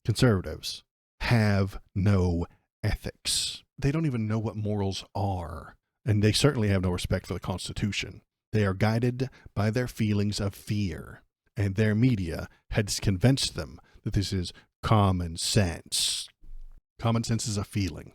Conservatives have no ethics. They don't even know what morals are. And they certainly have no respect for the Constitution. They are guided by their feelings of fear. And their media has convinced them that this is common sense. Common sense is a feeling.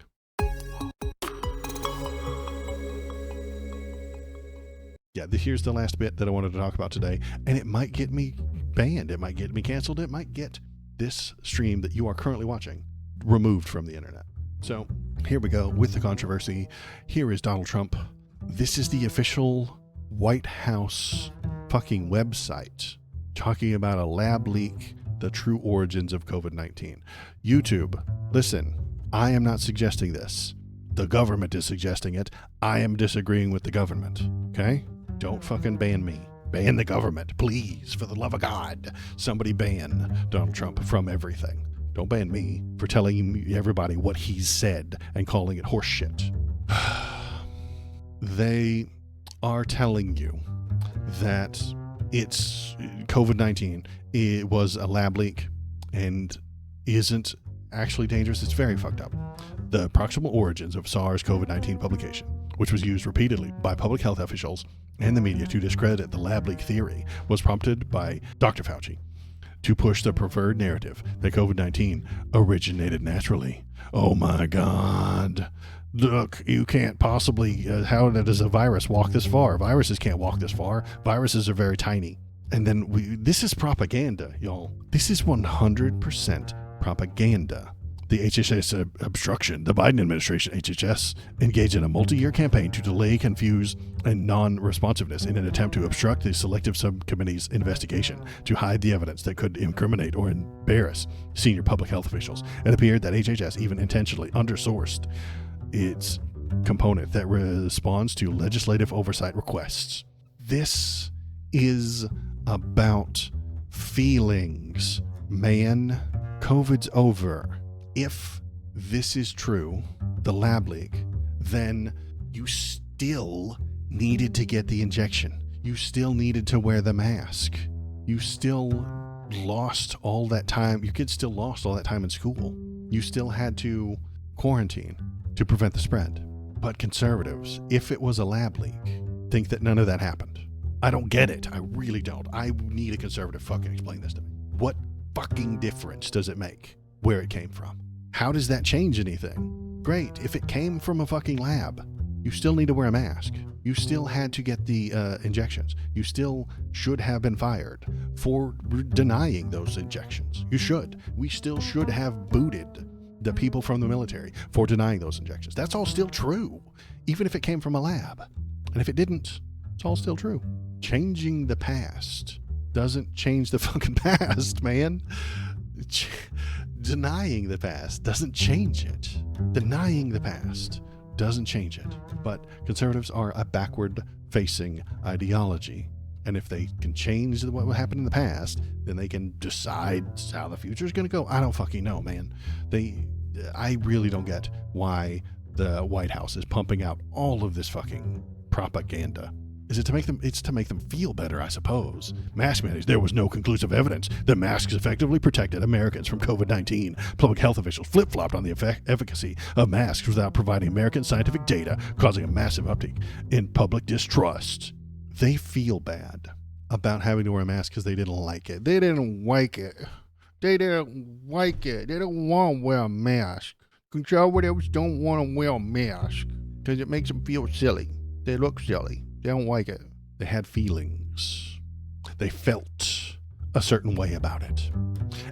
Yeah, here's the last bit that I wanted to talk about today. And it might get me banned. It might get me canceled. It might get this stream that you are currently watching removed from the internet. So here we go with the controversy. Here is Donald Trump. This is the official White House fucking website talking about a lab leak, the true origins of COVID-19. YouTube, listen, I am not suggesting this. The government is suggesting it. I am disagreeing with the government. Okay? Don't fucking ban me. Ban the government, please, for the love of God. Somebody ban Donald Trump from everything. Don't ban me for telling everybody what he's said and calling it horseshit. They are telling you that it's COVID-19. It was a lab leak and isn't actually dangerous. It's very fucked up. The proximal origins of SARS-CoV-19 publication, which was used repeatedly by public health officials and the media to discredit the lab leak theory, was prompted by Dr. Fauci to push the preferred narrative that COVID-19 originated naturally. Oh my God. Look, you can't possibly, how does a virus walk this far? Viruses can't walk this far. Viruses are very tiny. And then this is propaganda, y'all. This is 100% propaganda. The HHS obstruction, the Biden administration, HHS, engaged in a multi-year campaign to delay, confuse, and non-responsiveness in an attempt to obstruct the selective subcommittee's investigation to hide the evidence that could incriminate or embarrass senior public health officials. It appeared that HHS even intentionally undersourced its component that responds to legislative oversight requests. This is about feelings, man. COVID's over. If this is true, the lab leak, then you still needed to get the injection. You still needed to wear the mask. You still lost all that time. Your kids still lost all that time in school. You still had to quarantine to prevent the spread. But conservatives, if it was a lab leak, think that none of that happened. I don't get it. I really don't. I need a conservative fucking explain this to me. What fucking difference does it make where it came from? How does that change anything? Great. If it came from a fucking lab, you still need to wear a mask. You still had to get the injections. You still should have been fired for denying those injections. You should. We still should have booted the people from the military for denying those injections. That's all still true, even if it came from a lab. And if it didn't, it's all still true. Changing the past doesn't change the fucking past, man. Denying the past doesn't change it. Denying the past doesn't change it. But conservatives are a backward-facing ideology. And if they can change what happened in the past, then they can decide how the future is going to go. I don't fucking know, man. I really don't get why the White House is pumping out all of this fucking propaganda. Is it to make them? It's to make them feel better, I suppose. Mask mandates. There was no conclusive evidence that masks effectively protected Americans from COVID-19. Public health officials flip-flopped on the efficacy of masks without providing American scientific data, causing a massive uptick in public distrust. They feel bad about having to wear a mask because they didn't like it. They didn't like it. They didn't like it. They don't want to wear a mask. Conservatives don't want to wear a mask because it makes them feel silly. They look silly. They don't like it. They had feelings. They felt a certain way about it.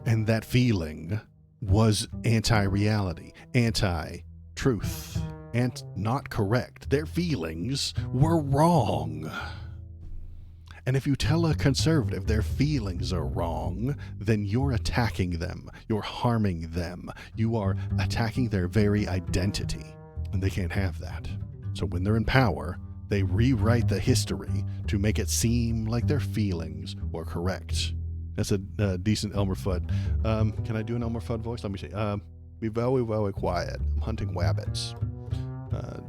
And that feeling was anti-reality, anti-truth, and not correct. Their feelings were wrong. And if you tell a conservative their feelings are wrong, then you're attacking them. You're harming them. You are attacking their very identity. And they can't have that. So when they're in power, they rewrite the history to make it seem like their feelings were correct. That's a decent Elmer Fudd. Can I do an Elmer Fudd voice? Let me see. Be very, very quiet. I'm hunting wabbits.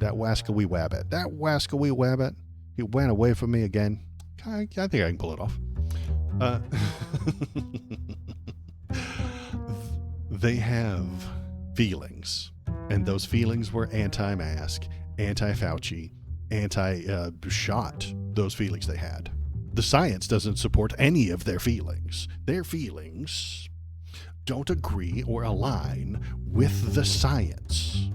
That wascally wabbit. That wascally wabbit. He went away from me again. I think I can pull it off. They have feelings, and those feelings were anti-mask, anti-Fauci, anti-shot, those feelings they had. The science doesn't support any of their feelings. Their feelings don't agree or align with the science.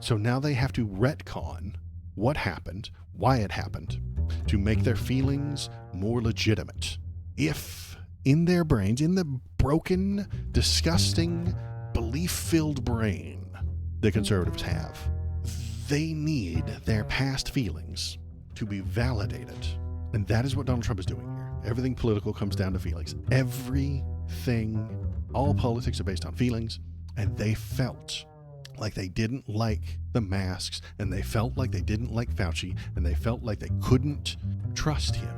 So now they have to retcon what happened, why it happened, to make their feelings more legitimate. If in their brains, in the broken, disgusting, belief-filled brain the conservatives have, they need their past feelings to be validated. And that is what Donald Trump is doing here. Everything political comes down to feelings. Everything, all politics are based on feelings, and they felt like they didn't like the masks, and they felt like they didn't like Fauci, and they felt like they couldn't trust him.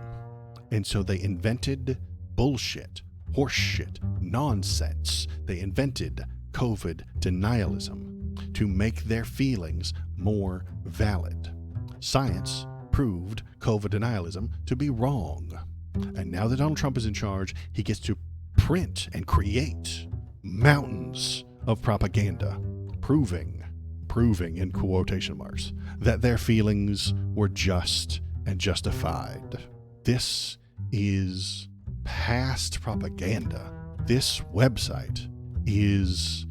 And so they invented bullshit, horseshit, nonsense. They invented COVID denialism to make their feelings more valid. Science proved COVID denialism to be wrong. And now that Donald Trump is in charge, he gets to print and create mountains of propaganda, proving in quotation marks, that their feelings were just and justified. This is past propaganda. This website is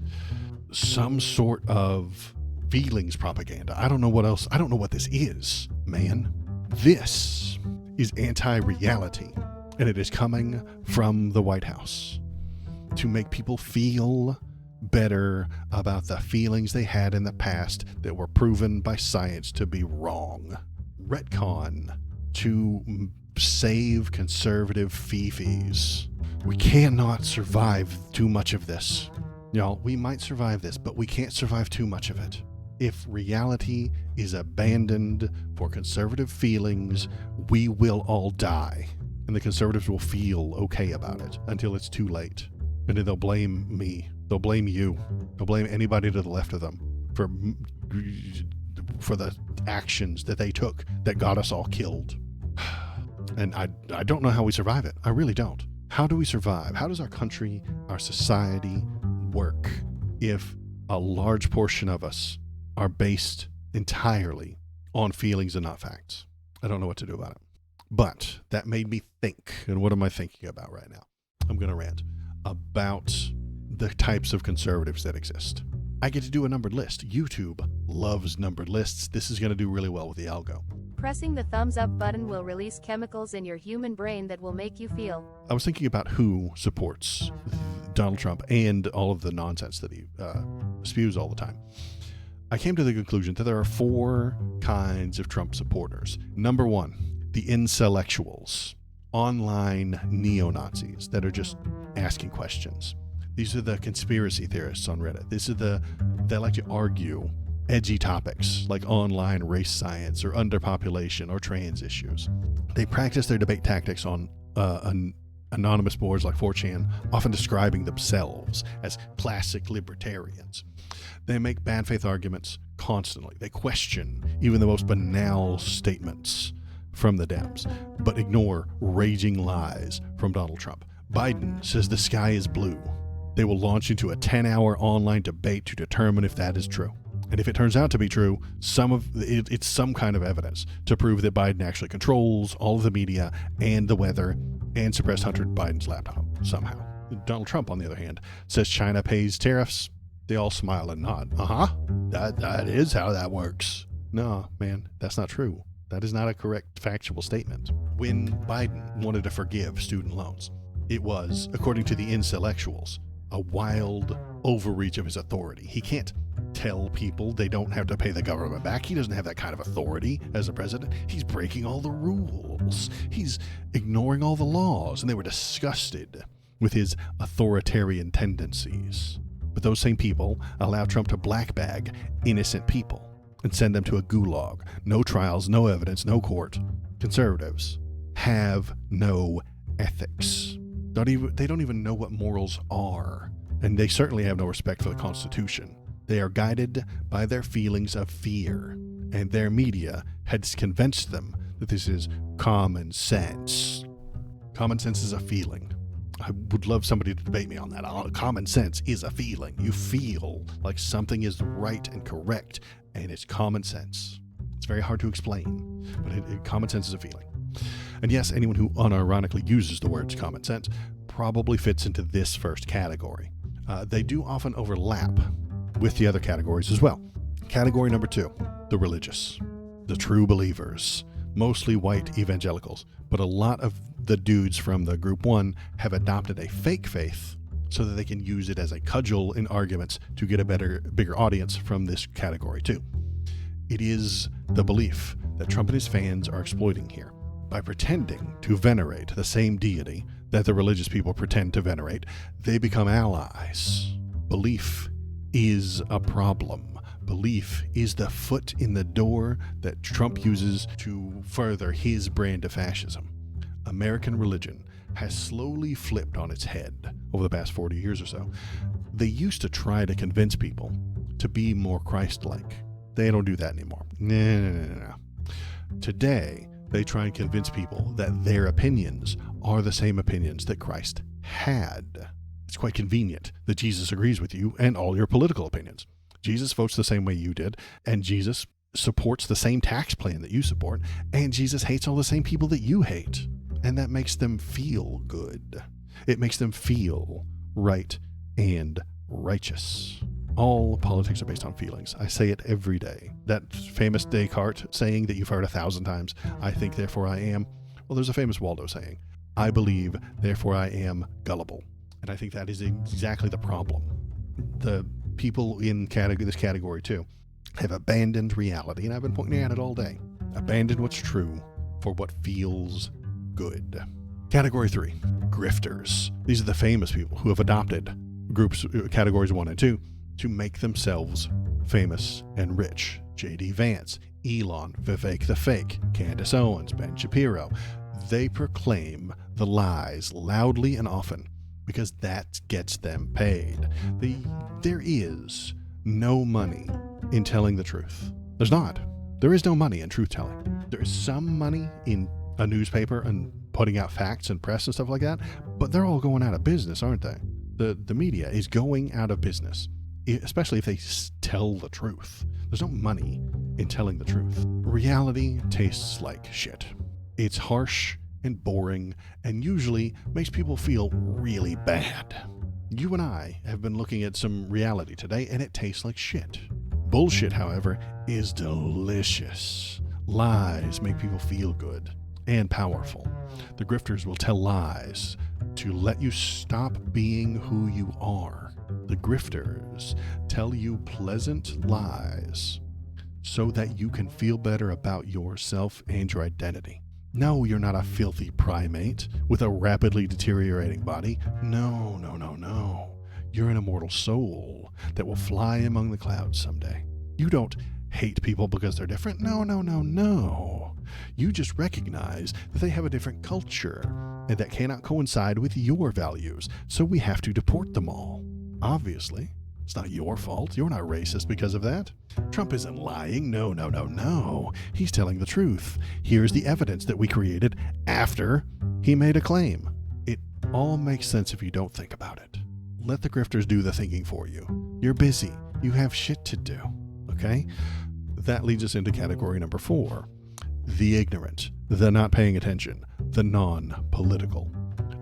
some sort of feelings propaganda. I don't know what else. I don't know what this is, man. This is anti-reality, and it is coming from the White House to make people feel better about the feelings they had in the past that were proven by science to be wrong. Retcon to save conservative fifis. We cannot survive too much of this. Y'all, we might survive this, but we can't survive too much of it. If reality is abandoned for conservative feelings, we will all die. And the conservatives will feel okay about it until it's too late. And then they'll blame me. They'll blame you. They'll blame anybody to the left of them for the actions that they took that got us all killed. And I don't know how we survive it. I really don't. How do we survive? How does our country, our society work if a large portion of us are based entirely on feelings and not facts? I don't know what to do about it. But that made me think. And what am I thinking about right now? I'm going to rant about the types of conservatives that exist. I get to do a numbered list. YouTube loves numbered lists. This is going to do really well with the algo. Pressing the thumbs up button will release chemicals in your human brain that will make you feel. I was thinking about who supports Donald Trump and all of the nonsense that he spews all the time. I came to the conclusion that there are 4 kinds of Trump supporters. Number 1, the intellectuals, online neo-Nazis that are just asking questions. These are the conspiracy theorists on Reddit. They like to argue edgy topics like online race science or underpopulation or trans issues. They practice their debate tactics on anonymous boards like 4chan, often describing themselves as classic libertarians. They make bad faith arguments constantly. They question even the most banal statements from the Dems, but ignore raging lies from Donald Trump. Biden says the sky is blue. They will launch into a 10-hour online debate to determine if that is true. And if it turns out to be true, it's some kind of evidence to prove that Biden actually controls all of the media and the weather and suppressed Hunter Biden's laptop somehow. Donald Trump, on the other hand, says China pays tariffs. They all smile and nod. That is how that works. No, man, that's not true. That is not a correct factual statement. When Biden wanted to forgive student loans, it was, according to the intellectuals, a wild overreach of his authority. He can't tell people they don't have to pay the government back. He doesn't have that kind of authority as a president. He's breaking all the rules. He's ignoring all the laws, and they were disgusted with his authoritarian tendencies. But those same people allow Trump to black bag innocent people and send them to a gulag. No trials, no evidence, no court. Conservatives have no ethics. They don't even know what morals are. And they certainly have no respect for the Constitution. They are guided by their feelings of fear. And their media has convinced them that this is common sense. Common sense is a feeling. I would love somebody to debate me on that. Common sense is a feeling. You feel like something is right and correct, and it's common sense. It's very hard to explain, but common sense is a feeling. And yes, anyone who unironically uses the words common sense probably fits into this first category. They do often overlap with the other categories as well. Category number 2, the religious, the true believers, mostly white evangelicals, but a lot of the dudes from the group 1 have adopted a fake faith so that they can use it as a cudgel in arguments to get a bigger audience from this category 2. It is the belief that Trump and his fans are exploiting here. By pretending to venerate the same deity that the religious people pretend to venerate, they become allies. Belief is a problem. Belief is the foot in the door that Trump uses to further his brand of fascism. American religion has slowly flipped on its head over the past 40 years or so. They used to try to convince people to be more Christ-like. They don't do that anymore. No. Today, they try and convince people that their opinions are the same opinions that Christ had. It's quite convenient that Jesus agrees with you and all your political opinions. Jesus votes the same way you did, and Jesus supports the same tax plan that you support, and Jesus hates all the same people that you hate. And that makes them feel good. It makes them feel right and righteous. All politics are based on feelings. I say it every day. That famous Descartes saying that you've heard 1,000 times, I think, therefore I am. Well, there's a famous Waldo saying, I believe, therefore I am gullible. And I think that is exactly the problem. The people in this category too have abandoned reality, and I've been pointing at it all day. Abandoned what's true for what feels good. Category 3, grifters. These are the famous people who have adopted categories 1 and 2 to make themselves famous and rich. J.D. Vance, Elon, Vivek the Fake, Candace Owens, Ben Shapiro. They proclaim the lies loudly and often because that gets them paid. There is no money in telling the truth. There's not. There is no money in truth-telling. There is some money in a newspaper and putting out facts and press and stuff like that, but they're all going out of business, aren't they? The media is going out of business, especially if they tell the truth. There's no money in telling the truth. Reality tastes like shit. It's harsh and boring and usually makes people feel really bad. You and I have been looking at some reality today and it tastes like shit. Bullshit, however, is delicious. Lies make people feel good and powerful. The grifters will tell lies to let you stop being who you are. The grifters tell you pleasant lies so that you can feel better about yourself and your identity. No, you're not a filthy primate with a rapidly deteriorating body. No. You're an immortal soul that will fly among the clouds someday. You don't hate people because they're different. No. You just recognize that they have a different culture and that cannot coincide with your values, so we have to deport them all. Obviously, it's not your fault. You're not racist because of that. Trump isn't lying. No. He's telling the truth. Here's the evidence that we created after he made a claim. It all makes sense if you don't think about it. Let the grifters do the thinking for you. You're busy. You have shit to do. Okay? That leads us into category number 4. The ignorant, the not paying attention, the non-political.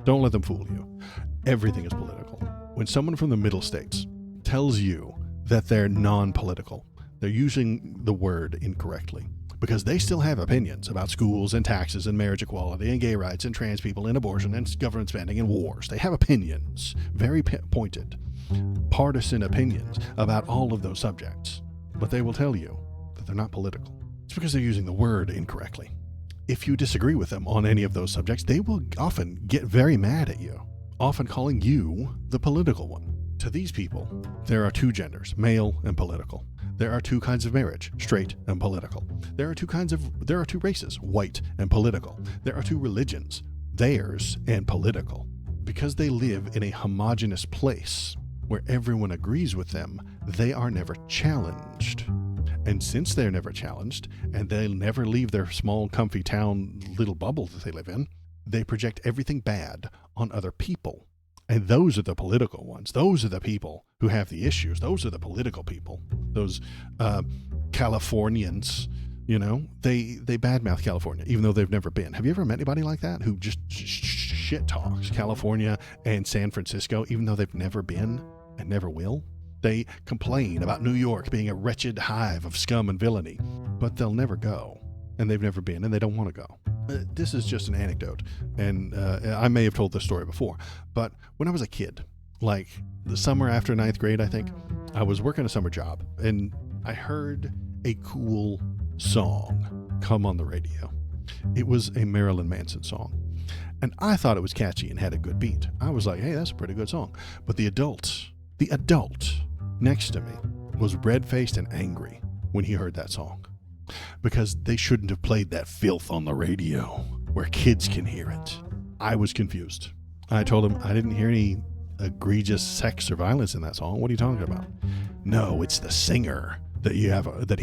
Don't let them fool you. Everything is political. When someone from the middle states tells you that they're non-political, they're using the word incorrectly because they still have opinions about schools and taxes and marriage equality and gay rights and trans people and abortion and government spending and wars. They have opinions, very pointed, partisan opinions about all of those subjects, but they will tell you that they're not political. It's because they're using the word incorrectly. If you disagree with them on any of those subjects, they will often get very mad at you, often calling you the political one. To these people, there are 2 genders, male and political. There are 2 kinds of marriage, straight and political. There are 2 races, white and political. There are 2 religions, theirs and political. Because they live in a homogeneous place where everyone agrees with them, they are never challenged. And since they're never challenged, and they'll never leave their small, comfy town little bubble that they live in, they project everything bad on other people. And those are the political ones. Those are the people who have the issues. Those are the political people. Those Californians, they badmouth California, even though they've never been. Have you ever met anybody like that who just shit talks California and San Francisco, even though they've never been and never will? They complain about New York being a wretched hive of scum and villainy, but they'll never go, and they've never been, and they don't want to go. This is just an anecdote, and I may have told this story before, but when I was a kid, like the summer after 9th grade, I think, I was working a summer job, and I heard a cool song come on the radio. It was a Marilyn Manson song, and I thought it was catchy and had a good beat. I was like, hey, that's a pretty good song. But the adult next to me was red-faced and angry when he heard that song, because they shouldn't have played that filth on the radio where kids can hear it. I was confused. I told him I didn't hear any egregious sex or violence in that song. What are you talking about? No, it's the singer that he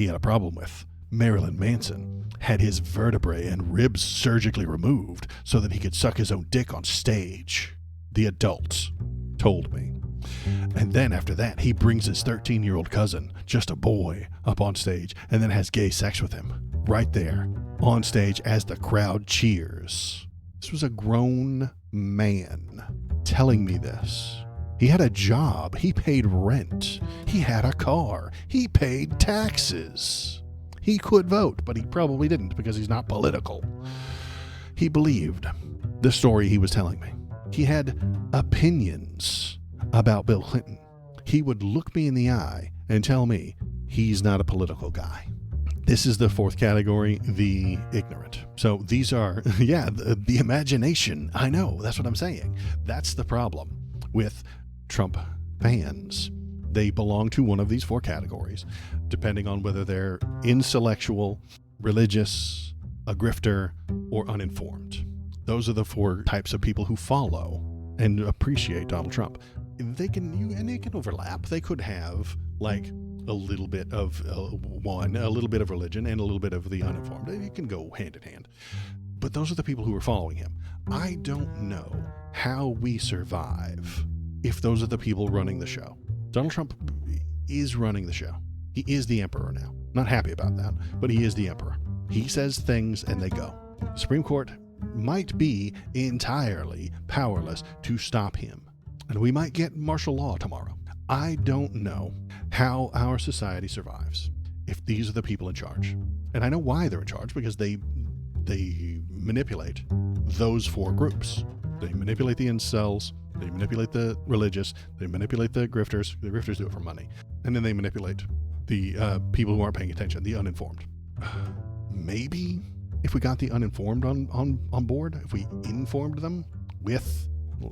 had a problem with. Marilyn Manson had his vertebrae and ribs surgically removed so that he could suck his own dick on stage. The adult told me. And then after that, he brings his 13-year-old cousin, just a boy, up on stage and then has gay sex with him right there on stage as the crowd cheers. This was a grown man telling me this. He had a job. He paid rent. He had a car. He paid taxes. He could vote, but he probably didn't because he's not political. He believed the story he was telling me. He had opinions about Bill Clinton. He would look me in the eye and tell me he's not a political guy. This is the fourth category, the ignorant. So these are, the imagination. I know, that's what I'm saying. That's the problem with Trump fans. They belong to one of these four categories, depending on whether they're intellectual, religious, a grifter, or uninformed. Those are the four types of people who follow and appreciate Donald Trump. They can overlap. They could have like a little bit of one, a little bit of religion, and a little bit of the uninformed. It can go hand in hand. But those are the people who are following him. I don't know how we survive if those are the people running the show. Donald Trump is running the show. He is the emperor now. Not happy about that, but he is the emperor. He says things and they go. The Supreme Court might be entirely powerless to stop him. And we might get martial law tomorrow. I don't know how our society survives if these are the people in charge. And I know why they're in charge, because they manipulate those four groups. They manipulate the incels, they manipulate the religious, they manipulate the grifters. The grifters do it for money. And then they manipulate the people who aren't paying attention, the uninformed. Maybe if we got the uninformed on board, if we informed them with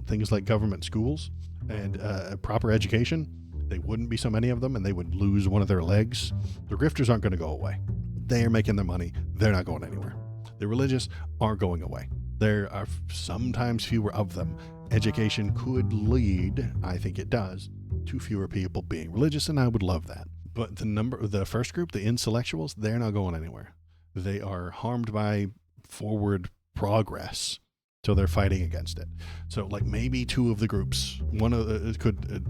things like government schools and proper education, they wouldn't be so many of them and they would lose one of their legs. The grifters aren't going to go away. They are making their money. They're not going anywhere. The religious aren't going away. There are sometimes fewer of them. Education could lead, I think it does, to fewer people being religious, and I would love that. But the first group, the intellectuals, they're not going anywhere. They are harmed by forward progress, so they're fighting against it. So, like, maybe two of the groups, could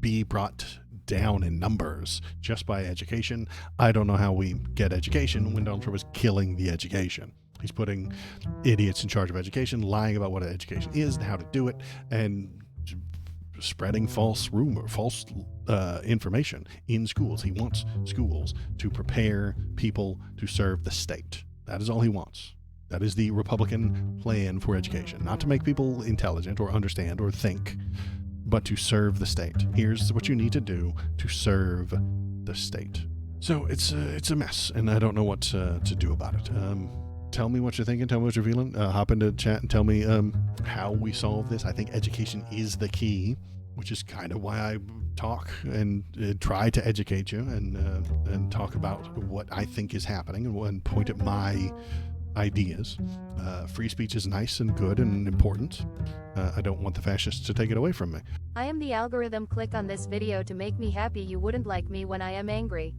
be brought down in numbers just by education. I don't know how we get education when Donald Trump is killing the education. He's putting idiots in charge of education, lying about what education is and how to do it, and spreading false information in schools. He wants schools to prepare people to serve the state. That is all he wants. That is the Republican plan for education. Not to make people intelligent or understand or think, but to serve the state. Here's what you need to do to serve the state. So it's a mess, and I don't know what to do about it. Tell me what you're thinking. Tell me what you're feeling. Hop into chat and tell me how we solve this. I think education is the key, which is kind of why I talk and try to educate you and talk about what I think is happening and point at my ideas. Free speech is nice and good and important. I don't want the fascists to take it away from me. I am the algorithm. Click on this video to make me happy. You wouldn't like me when I am angry.